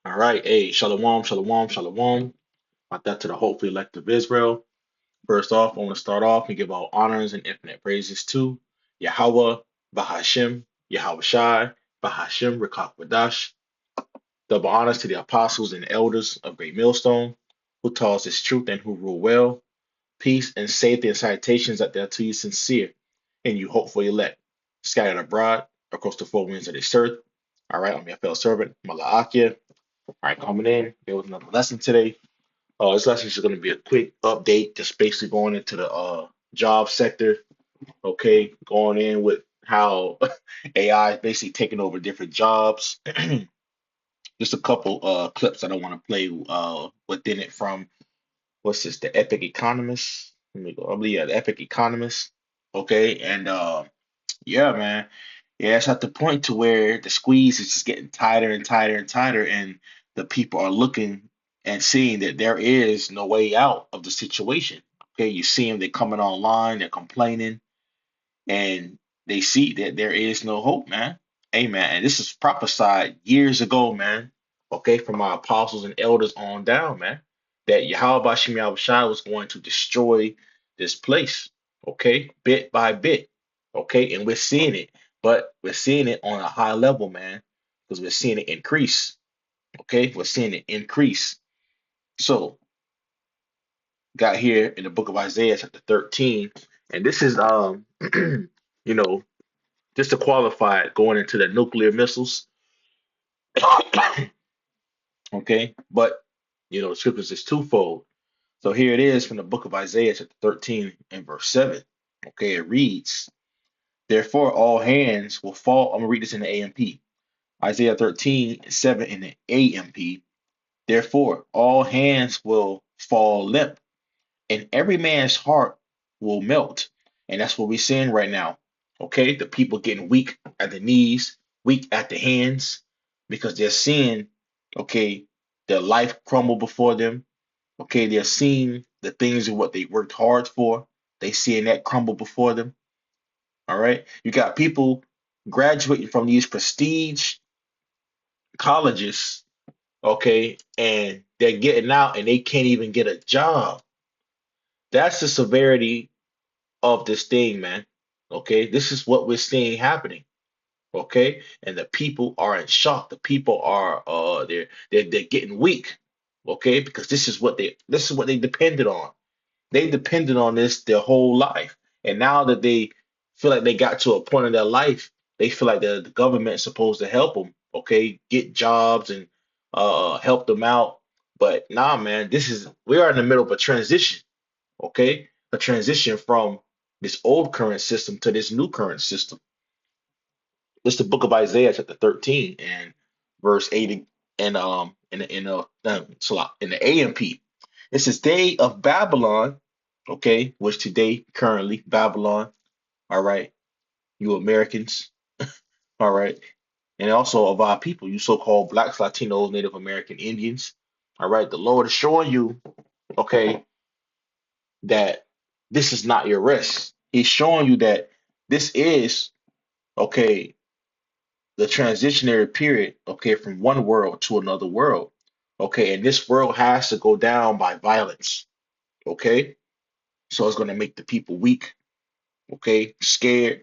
All right. Hey, shalom, shalom, shalom. About that to the hopefully elect of Israel. First off, I want to start off and give all honors and infinite praises to Yahweh, Bahashim, Yahweh Shai, Bahashim, Rekak Wadash. Double honors to the apostles and elders of Great Millstone, who taught us this truth and who rule well. Peace and safety and salutations that they are to you sincere, and you hopefully elect, scattered abroad across the four winds of this earth. All right, I'm your fellow servant, Malaakia. All right, coming in. There was another lesson today. This lesson is going to be a quick update, just basically going into the job sector. Okay, going in with how AI is basically taking over different jobs. Just a couple clips that I want to play within it from what's this? The Epic Economist. Let me go. I believe, yeah, the Epic Economist. Okay, and yeah, man. Yeah, it's at the point to where the squeeze is just getting tighter and tighter and tighter, and the people are looking and seeing that there is no way out of the situation. Okay, you see them, they're coming online, they're complaining, and they see that there is no hope, man. Amen. And this is prophesied years ago, man. Okay, from our apostles and elders on down, man, that Yahweh Bashim Yahushua was going to destroy this place. Okay, bit by bit. Okay, and we're seeing it, but we're seeing it on a high level, man, because we're seeing it increase. Okay, we're seeing it increase. So, got here in the book of Isaiah, chapter 13, and this is you know, just to qualify it, going into the nuclear missiles. Okay, but the scriptures is twofold. So here it is from the book of Isaiah, chapter 13 and verse 7. Okay, it reads, therefore all hands will fall. I'm gonna read this in the AMP. Isaiah 13:7 in the AMP. Therefore all hands will fall limp, and every man's heart will melt. And that's what we're seeing right now. Okay, the people getting weak at the knees, weak at the hands, because they're seeing, okay, their life crumble before them. Okay, they're seeing the things of what they worked hard for. They seeing that crumble before them. All right, you got people graduating from these prestige colleges, okay, and they're getting out and they can't even get a job. That's the severity of this thing, man. Okay, this is what we're seeing happening. Okay, and the people are in shock. The people are they're getting weak. Okay, because this is what they depended on. They depended on this their whole life, and now that they feel like they got to a point in their life, they feel like the government is supposed to help them. Okay, get jobs and help them out. But nah, man, we are in the middle of a transition. Okay, a transition from this old current system to this new current system. It's the book of Isaiah, chapter 13, and verse 8, and in the AMP. It says, day of Babylon, okay, which today, currently, Babylon, all right, you Americans, all right, and also of our people, you so-called blacks, Latinos, Native American Indians, all right, the Lord is showing you, okay, that this is not your rest. He's showing you that this is, okay, the transitionary period, okay, from one world to another world. Okay, and this world has to go down by violence. Okay, so it's going to make the people weak, okay, scared,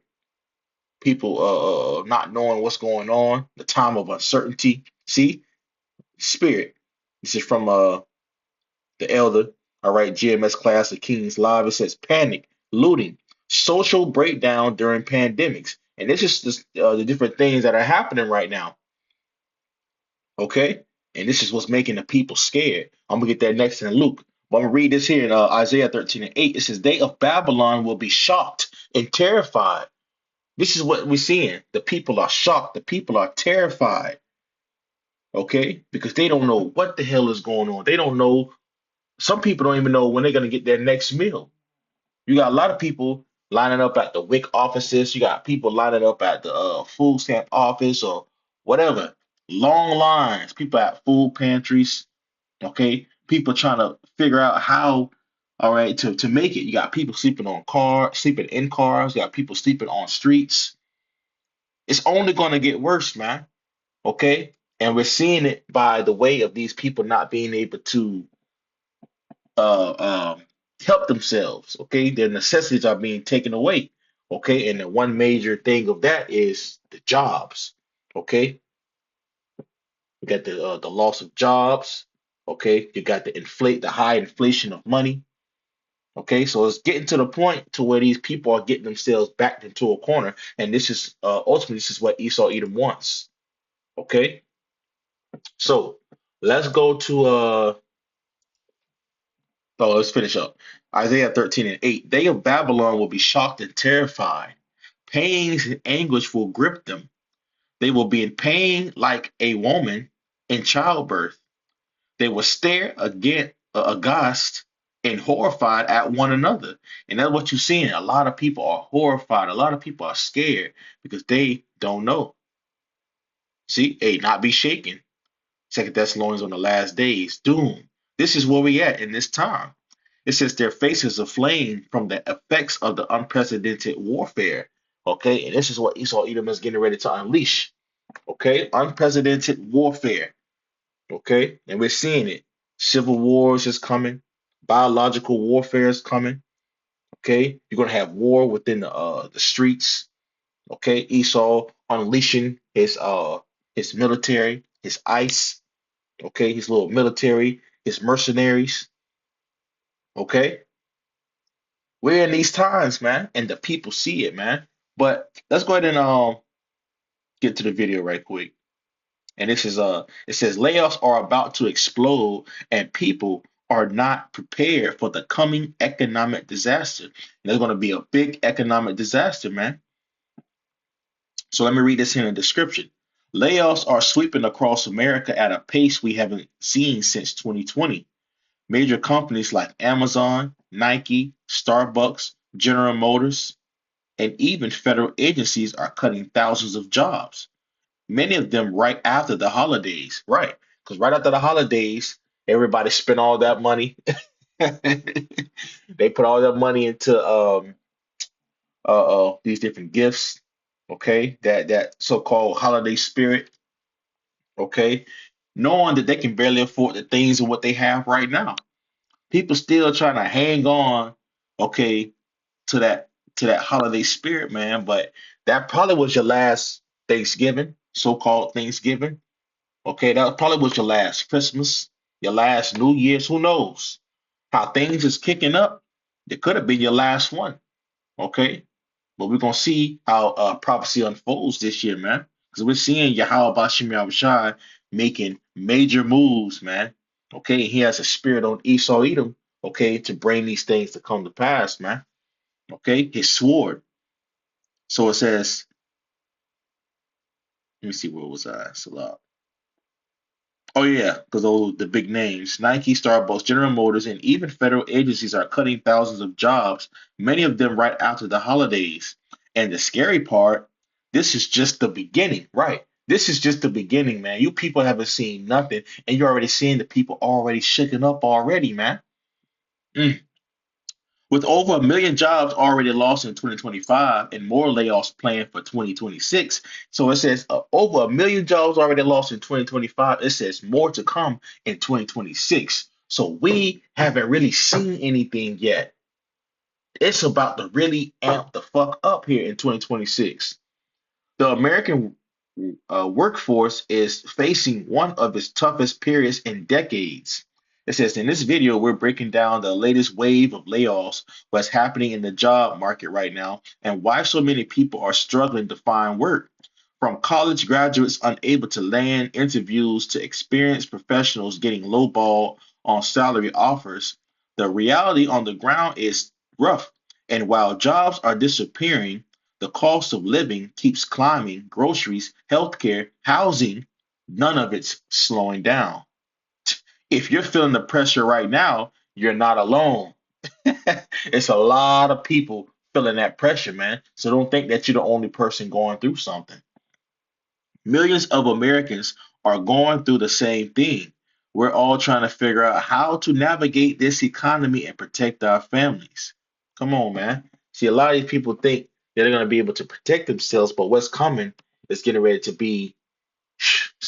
people not knowing what's going on, the time of uncertainty. See, spirit. This is from the elder, all right, GMS class of King's Live. It says panic, looting, social breakdown during pandemics. And this is just, the different things that are happening right now. Okay? And this is what's making the people scared. I'm gonna get that next in Luke. But I'm gonna read this here in Isaiah 13 and 8. It says, they of Babylon will be shocked and terrified. This is what we're seeing. The people are shocked, the people are terrified. Okay? Because they don't know what the hell is going on. They don't know, some people don't even know when they're gonna get their next meal. You got a lot of people lining up at the WIC offices. You got people lining up at the food stamp office or whatever. Long lines. People at food pantries. Okay, people trying to figure out how, all right, to make it. You got people sleeping in cars. You got people sleeping on streets. It's only going to get worse, man. Okay, And we're seeing it by the way of these people not being able to uh, um, help themselves. Okay, their necessities are being taken away. Okay, and the one major thing of that is the jobs. Okay, you got the loss of jobs. Okay, you got the high inflation of money. Okay, so it's getting to the point to where these people are getting themselves backed into a corner, and this is ultimately this is what Esau Edom wants. Okay, so let's go to let's finish up. Isaiah 13 and 8. They of Babylon will be shocked and terrified. Pains and anguish will grip them. They will be in pain like a woman in childbirth. They will stare again, aghast and horrified at one another. And that's what you're seeing. A lot of people are horrified. A lot of people are scared because they don't know. See, hey, not be shaken. Second Thessalonians on the last days. Doom. This is where we at in this time. It says their faces aflame from the effects of the unprecedented warfare. Okay, and this is what Esau Edom is getting ready to unleash. Okay, unprecedented warfare. Okay, and we're seeing it. Civil wars is coming. Biological warfare is coming. Okay, you're gonna have war within the streets. Okay, Esau unleashing his military, his ICE. Okay, his little military, his mercenaries. Okay, we're in these times, man, and the people see it, man. But let's go ahead and get to the video right quick. And this is it says layoffs are about to explode and people are not prepared for the coming economic disaster. And there's going to be a big economic disaster, man. So let me read this here in the description. Layoffs are sweeping across America at a pace we haven't seen since 2020. Major companies like Amazon, Nike, Starbucks, General Motors, and even federal agencies are cutting thousands of jobs, many of them right after the holidays. Right. Because right after the holidays, everybody spent all that money. They put all that money into these different gifts. Okay. That so-called holiday spirit. Okay. Knowing that they can barely afford the things of what they have right now. People still trying to hang on, okay, to that holiday spirit, man. But that probably was your last Thanksgiving, so-called Thanksgiving. Okay, that probably was your last Christmas, your last New Year's. Who knows how things is kicking up? It could have been your last one. Okay, but we're gonna see how prophecy unfolds this year, man. Because we're seeing Yahweh Bashim Yahushai making major moves, man. Okay, he has a spirit on Esau Edom. Okay, to bring these things to come to pass, man. Okay, his sword. So it says, let me see where was I? Salah. Oh yeah, because those the big names, Nike, Starbucks, General Motors, and even federal agencies are cutting thousands of jobs, many of them right after the holidays. And the scary part, this is just the beginning, right? This is just the beginning, man. You people haven't seen nothing, and you're already seeing the people already shaking up already, man. Mm. With over 1 million jobs already lost in 2025 and more layoffs planned for 2026. So it says over 1 million jobs already lost in 2025. It says more to come in 2026. So we haven't really seen anything yet. It's about to really amp the fuck up here in 2026. The American workforce is facing one of its toughest periods in decades. It says in this video, we're breaking down the latest wave of layoffs, what's happening in the job market right now, and why so many people are struggling to find work. From college graduates unable to land interviews to experienced professionals getting lowballed on salary offers, the reality on the ground is rough. And while jobs are disappearing, the cost of living keeps climbing, groceries, healthcare, housing, none of it's slowing down. If you're feeling the pressure right now, you're not alone. It's a lot of people feeling that pressure, man. So don't think that you're the only person going through something. Millions of Americans are going through the same thing. We're all trying to figure out how to navigate this economy and protect our families. Come on, man. See, a lot of these people think they're going to be able to protect themselves, but what's coming is getting ready to be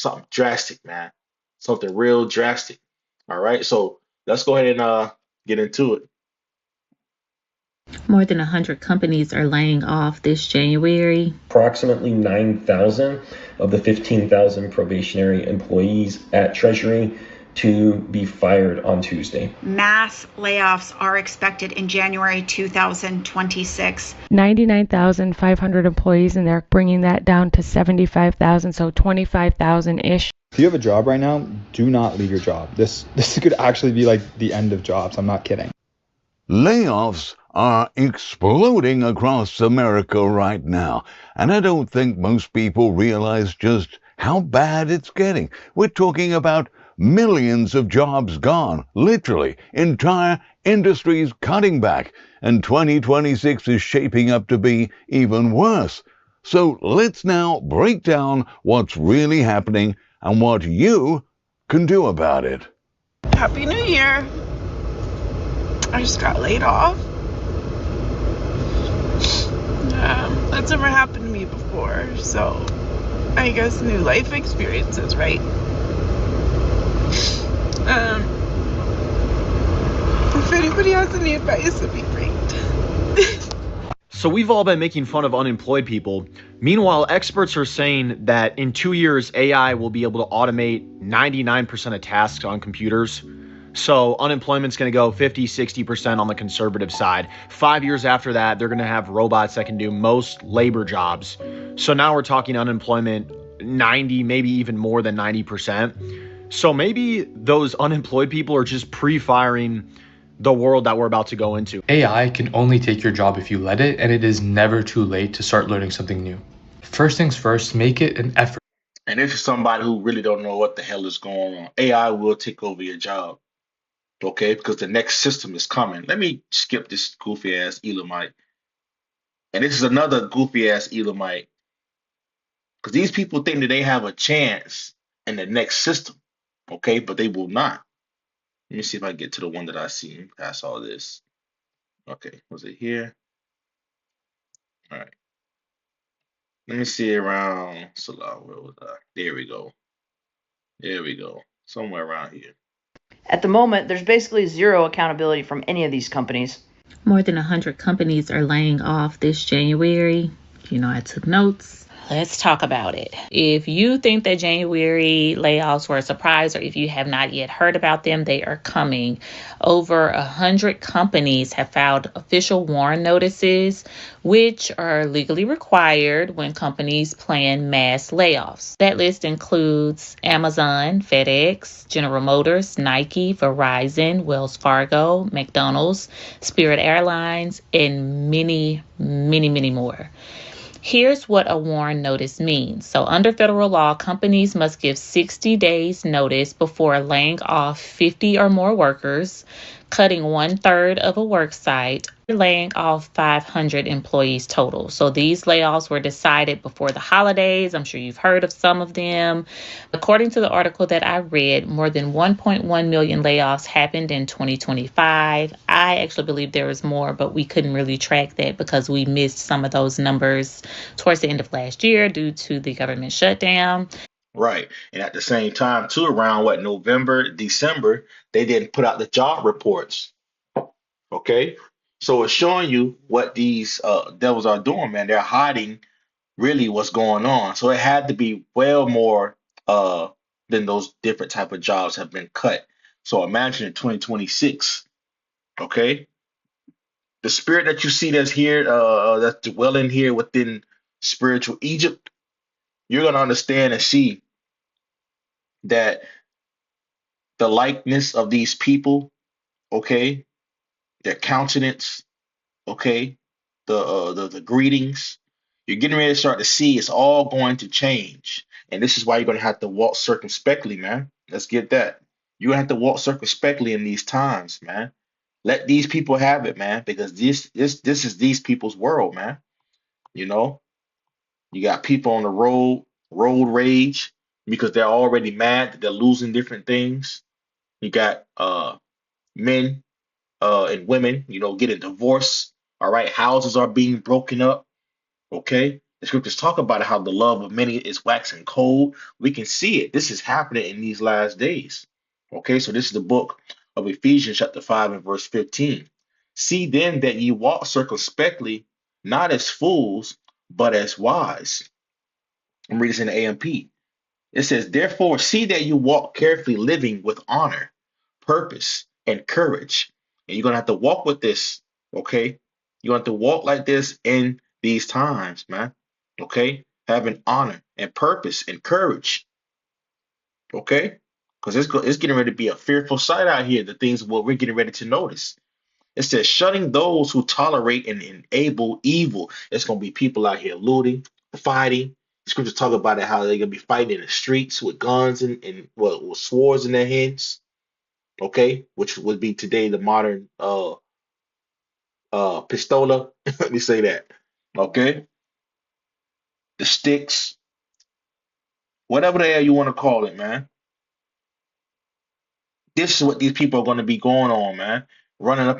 something drastic, man. Something real drastic. All right, so let's go ahead and get into it. More than 100 companies are laying off this January. Approximately 9,000 of the 15,000 probationary employees at Treasury to be fired on Tuesday. Mass layoffs are expected in January 2026. 99,500 employees, and they're bringing that down to 75,000, so 25,000-ish. If you have a job right now, do not leave your job. This could actually be like the end of jobs. I'm not kidding. Layoffs are exploding across America right now, and I don't think most people realize just how bad it's getting. We're talking about millions of jobs gone, literally, entire industries cutting back, and 2026 is shaping up to be even worse. So let's now break down what's really happening and what you can do about it. Happy New Year. I just got laid off. That's never happened to me before, so I guess new life experiences, right? If anybody has any advice, it'd be great. So we've all been making fun of unemployed people. Meanwhile, experts are saying that in 2 years, AI will be able to automate 99% of tasks on computers. So unemployment's going to go 50, 60% on the conservative side. 5 years after that, they're going to have robots that can do most labor jobs. So now we're talking unemployment 90, maybe even more than 90%. So maybe those unemployed people are just pre-firing the world that we're about to go into. AI can only take your job if you let it, and it is never too late to start learning something new. First things first, make it an effort. And if you're somebody who really don't know what the hell is going on, AI will take over your job, okay? Because the next system is coming. Let me skip this goofy ass Elamite. And this is another goofy ass Elamite. Because these people think that they have a chance in the next system, okay? But they will not. Let me see if I get to the one that I see past all this. Okay, was it here? All right. Let me see around Salah. Where was I? There we go. There we go. Somewhere around here. At the moment, there's basically zero accountability from any of these companies. More than 100 companies are laying off this January. I took notes. Let's talk about it. If you think that January layoffs were a surprise, or if you have not yet heard about them, they are coming. Over 100 companies have filed official warn notices, which are legally required when companies plan mass layoffs. That list includes Amazon, FedEx, General Motors, Nike, Verizon, Wells Fargo, McDonald's, Spirit Airlines, and many, many, many more. Here's what a warn notice means. So under federal law, companies must give 60 days notice before laying off 50 or more workers, cutting 1/3 of a work site, laying off 500 employees total. So these layoffs were decided before the holidays. I'm sure you've heard of some of them. According to the article that I read, more than 1.1 million layoffs happened in 2025. I actually believe there was more, but we couldn't really track that because we missed some of those numbers towards the end of last year due to the government shutdown. Right. And at the same time, too, around November, December, they didn't put out the job reports. Okay. So it's showing you what these devils are doing, man. They're hiding really what's going on. So it had to be well more than those different type of jobs have been cut. So imagine in 2026, okay? The spirit that you see that's here, that's dwelling here within spiritual Egypt, you're gonna understand and see that the likeness of these people, okay, their countenance, okay, the greetings, you're getting ready to start to see it's all going to change. And this is why you're gonna have to walk circumspectly, man. Let's get that. You're gonna have to walk circumspectly in these times, man. Let these people have it, man, because this is these people's world, man. You know, you got people on the road rage because they're already mad that they're losing different things. You got men and women, getting divorced. All right, houses are being broken up. Okay, The scriptures talk about how the love of many is waxing cold. We can see it. This is happening in these last days. Okay, so this is the book of Ephesians, chapter 5, and verse 15. See then that ye walk circumspectly, not as fools, but as wise. I'm reading this in the AMP. It says, therefore, see that you walk carefully, living with honor, purpose, and courage. And you're going to have to walk with this, okay? You're going to have to walk like this in these times, man, okay? Having honor and purpose and courage, okay? Because it's getting ready to be a fearful sight out here, the things what we're getting ready to notice. It says, shunning those who tolerate and enable evil. It's going to be people out here looting, fighting. The scriptures talk about it, how they're going to be fighting in the streets with guns and with swords in their hands, okay? Which would be today the modern pistola. Let me say that, okay? The sticks, whatever the hell you want to call it, man. This is what these people are going to be going on, man. Running up